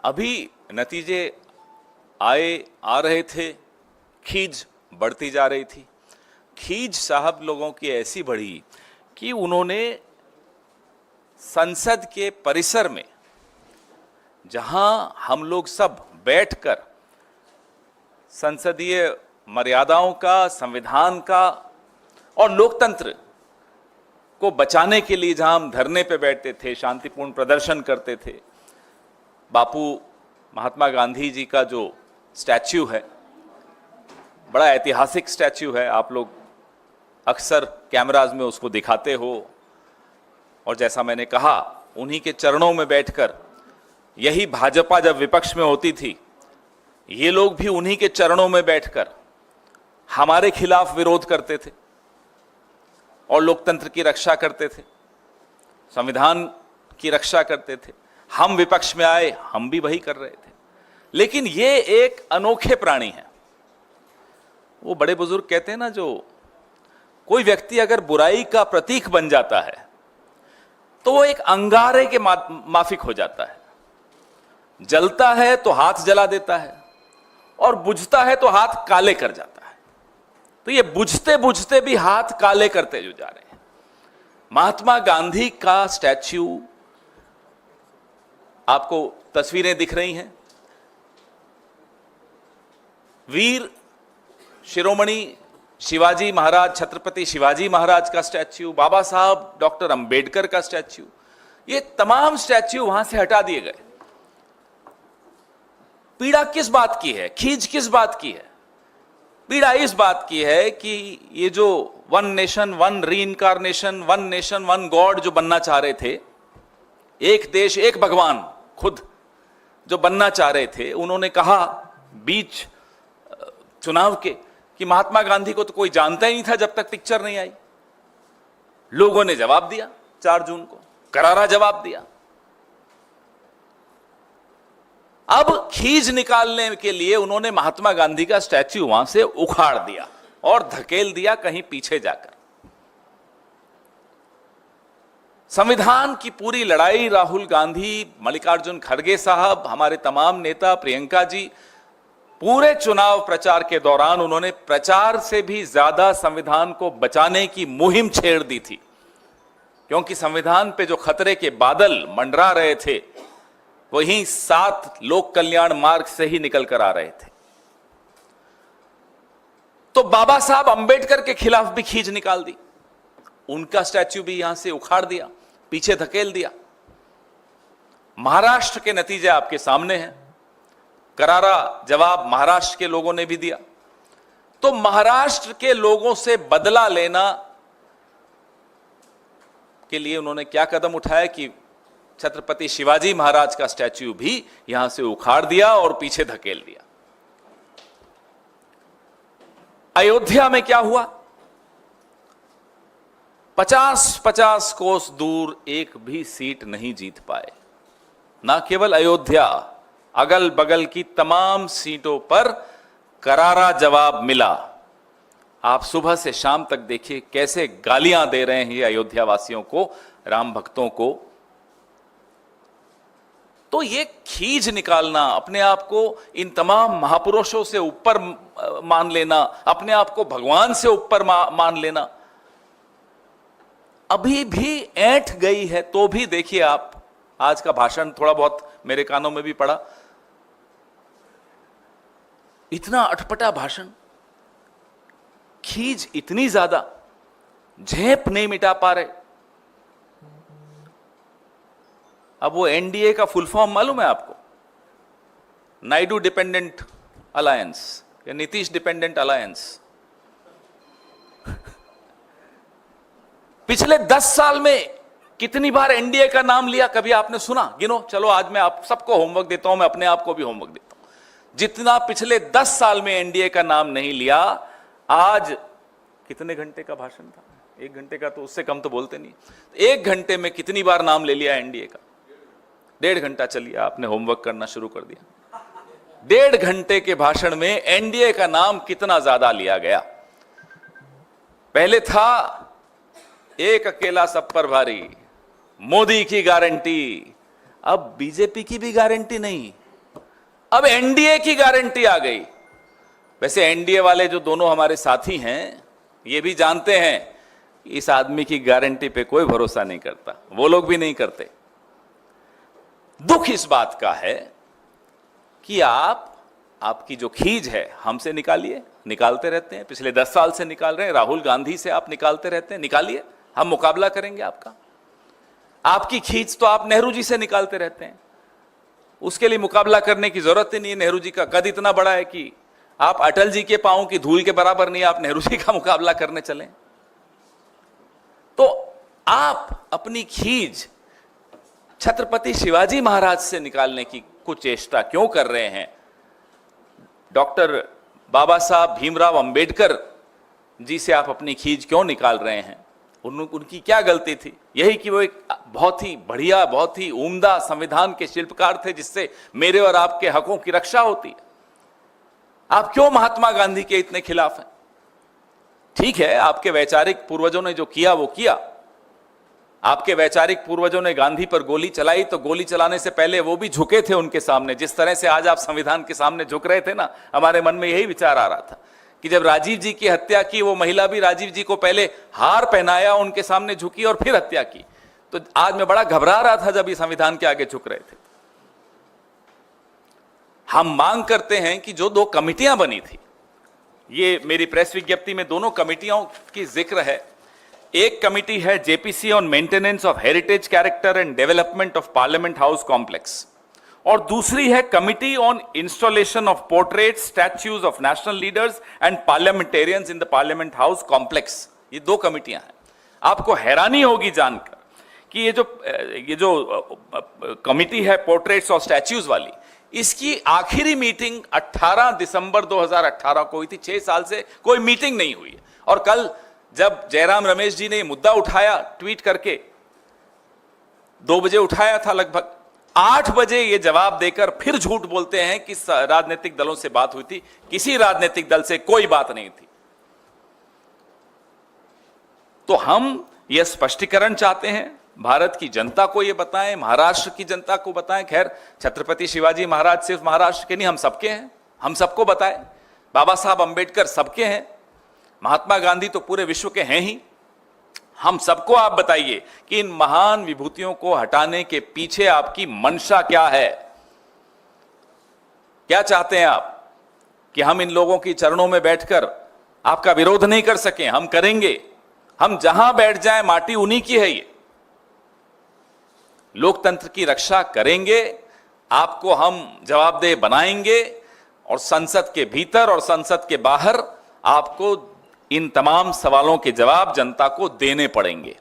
अभी नतीजे आ रहे थे, खींच बढ़ती जा रही थी। खींच साहब लोगों की ऐसी बढ़ी कि उन्होंने संसद के परिसर में, जहां हम लोग सब बैठकर संसदीय मर्यादाओं का, संविधान का और लोकतंत्र को बचाने के लिए जहां हम धरने पे बैठते थे, शांतिपूर्ण प्रदर्शन करते थे, बापू महात्मा गांधी जी का जो स्टैच्यू है, बड़ा ऐतिहासिक स्टैच्यू है, आप लोग अक्सर कैमराज में उसको दिखाते हो, और जैसा मैंने कहा, उन्हीं के चरणों में बैठकर, यही भाजपा जब विपक्ष में होती थी, ये लोग भी उन्हीं के चरणों में बैठकर हमारे खिलाफ विरोध करते थे और लोकतंत्र की रक्षा करते थे, संविधान की रक्षा करते थे। हम विपक्ष में आए, हम भी वही कर रहे थे। लेकिन ये एक अनोखे प्राणी हैं। वो बड़े बुजुर्ग कहते हैं ना, जो कोई व्यक्ति अगर बुराई का प्रतीक बन जाता है तो वो एक अंगारे के माफिक हो जाता है। जलता है तो हाथ जला देता है और बुझता है तो हाथ काले कर जाता है। तो ये बुझते बुझते भी हाथ काले करते जो जा रहे हैं। महात्मा गांधी का स्टैच्यू, आपको तस्वीरें दिख रही हैं, वीर शिरोमणि शिवाजी महाराज, छत्रपति शिवाजी महाराज का स्टैच्यू, बाबा साहब डॉक्टर अंबेडकर का स्टैच्यू, ये तमाम स्टैच्यू वहां से हटा दिए गए। पीड़ा किस बात की है, खींच किस बात की है? पीड़ा इस बात की है कि ये जो one nation one reincarnation, one nation one god जो बनना चाह रहे थे, एक देश एक भगवान खुद जो बनना चाह रहे थे, उन्होंने कहा बीच चुनाव के कि महात्मा गांधी को तो कोई जानता ही नहीं था जब तक पिक्चर नहीं आई। लोगों ने जवाब दिया, 4 जून को करारा जवाब दिया। अब खींच निकालने के लिए उन्होंने महात्मा गांधी का स्टैच्यू वहां से उखाड़ दिया और धकेल दिया कहीं पीछे जाकर। संविधान की पूरी लड़ाई राहुल गांधी, मल्लिकार्जुन खड़गे साहब, हमारे तमाम नेता, प्रियंका जी, पूरे चुनाव प्रचार के दौरान उन्होंने प्रचार से भी ज्यादा संविधान को बचाने की मुहिम छेड़ दी थी, क्योंकि संविधान पे जो खतरे के बादल मंडरा रहे थे वहीं 7 लोक कल्याण मार्ग से ही निकल कर आ रहे थे। तो बाबा साहब अंबेडकर के खिलाफ भी खींच निकाल दी, उनका स्टैच्यू भी यहां से उखाड़ दिया, पीछे धकेल दिया। महाराष्ट्र के नतीजे आपके सामने हैं, करारा जवाब महाराष्ट्र के लोगों ने भी दिया। तो महाराष्ट्र के लोगों से बदला लेना के लिए उन्होंने क्या कदम उठाया कि छत्रपति शिवाजी महाराज का स्टैच्यू भी यहां से उखाड़ दिया और पीछे धकेल दिया। अयोध्या में क्या हुआ? 50-50 कोस दूर एक भी सीट नहीं जीत पाए। ना केवल अयोध्या, अगल बगल की तमाम सीटों पर करारा जवाब मिला। आप सुबह से शाम तक देखिए कैसे गालियां दे रहे हैं ये अयोध्या वासियों को, राम भक्तों को। तो ये खींच निकालना, अपने आप को इन तमाम महापुरुषों से ऊपर मान लेना, अपने आप को भगवान से ऊपर मान लेना, अभी भी ऐंठ गई है। तो भी देखिए आप, आज का भाषण थोड़ा बहुत मेरे कानों में भी पड़ा, इतना अटपटा भाषण, खींच इतनी ज्यादा, झेप नहीं मिटा पा रहे। अब वो एनडीए का फुल फॉर्म मालूम है आपको? नायडू डिपेंडेंट अलायंस या नीतीश डिपेंडेंट अलायंस। पिछले 10 साल में कितनी बार एनडीए का नाम लिया, कभी आपने सुना? गिनो। चलो आज मैं आप सबको होमवर्क देता हूं, मैं अपने आप को भी होमवर्क देता हूं। जितना पिछले 10 साल में एनडीए का नाम नहीं लिया, आज कितने घंटे का भाषण था? 1 घंटे का, तो उससे कम तो बोलते नहीं। 1 घंटे में कितनी बार नाम ले लिया एनडीए का? 1.5 घंटा चलिए, आपने होमवर्क करना शुरू कर दिया। 1.5 घंटे के भाषण में एनडीए का नाम कितना ज्यादा लिया गया। पहले था एक अकेला सब पर भारी, मोदी की गारंटी, अब बीजेपी की भी गारंटी नहीं, अब एनडीए की गारंटी आ गई। वैसे एनडीए वाले जो दोनों हमारे साथी हैं ये भी जानते हैं इस आदमी की गारंटी पे कोई भरोसा नहीं करता, वो लोग भी नहीं करते। दुख इस बात का है कि आपकी जो खींच है हमसे निकालिए, निकालते रहते हैं, पिछले 10 साल से निकाल रहे हैं, राहुल गांधी से आप निकालते रहते हैं, निकालिए, हम मुकाबला करेंगे आपका। आपकी खींच तो आप नेहरू जी से निकालते रहते हैं, उसके लिए मुकाबला करने की जरूरत ही नहीं है। नेहरू जी का कद इतना बड़ा है कि आप अटल जी के पांव की धूल के बराबर नहीं, आप नेहरू जी का मुकाबला करने चले। तो आप अपनी खींच छत्रपति शिवाजी महाराज से निकालने की कुछ चेष्टा क्यों कर रहे हैं? डॉक्टर बाबा साहब भीमराव अंबेडकर जी से आप अपनी खींच क्यों निकाल रहे हैं? उनकी क्या गलती थी? यही कि वो एक बहुत ही बढ़िया, बहुत ही उम्दा संविधान के शिल्पकार थे जिससे मेरे और आपके हकों की रक्षा होती है। आप क्यों महात्मा गांधी के इतने खिलाफ हैं? ठीक है, आपके वैचारिक पूर्वजों ने जो किया वो किया। आपके वैचारिक पूर्वजों ने गांधी पर गोली चलाई तो गोली चलाने से पहले वो भी झुके थे उनके सामने। जिस तरह से आज आप संविधान के सामने झुक रहे थे ना, हमारे मन में यही विचार आ रहा था कि जब राजीव जी की हत्या की, वो महिला भी राजीव जी को पहले हार पहनाया, उनके सामने झुकी और फिर हत्या की। तो आज मैं बड़ा घबरा रहा था जब ये संविधान के आगे झुक रहे थे। हम मांग करते हैं कि जो 2 कमिटियां बनी थी, ये मेरी प्रेस विज्ञप्ति में दोनों कमिटियों की जिक्र है। एक कमिटी है JPC on maintenance of heritage character and development of parliament house complex, और दूसरी है committee on installation of portraits, statues of national leaders and parliamentarians in the parliament house complex. ये 2 कमिटियां हैं। आपको हैरानी होगी जानकर कि ये जो कमिटी है पोर्ट्रेट्स और स्टैच्यूज वाली, इसकी आखिरी मीटिंग 18 दिसंबर 2018 को हुई थी। 6 साल से कोई मीटिंग नहीं हुई। और कल जब जयराम रमेश जी ने मुद्दा उठाया ट्वीट करके, 2 बजे उठाया था, लगभग 8 बजे ये जवाब देकर फिर झूठ बोलते हैं कि राजनीतिक दलों से बात हुई थी। किसी राजनीतिक दल से कोई बात नहीं थी। तो हम यह स्पष्टीकरण चाहते हैं, भारत की जनता को यह बताएं, महाराष्ट्र की जनता को बताएं। खैर, छत्रपति शिवाजी महाराज सिर्फ महाराष्ट्र के नहीं, हम सबके हैं, हम सबको बताएं। बाबा साहब अंबेडकर सबके हैं, महात्मा गांधी तो पूरे विश्व के हैं ही। हम सबको आप बताइए कि इन महान विभूतियों को हटाने के पीछे आपकी मंशा क्या है? क्या चाहते हैं आप कि हम इन लोगों की चरणों में बैठकर आपका विरोध नहीं कर सकें? हम करेंगे। हम जहां बैठ जाएं, माटी उन्हीं की है। ये लोकतंत्र की रक्षा करेंगे, आपको हम जवाबदेह बनाएंगे, और संसद के भीतर और संसद के बाहर आपको इन तमाम सवालों के जवाब जनता को देने पड़ेंगे।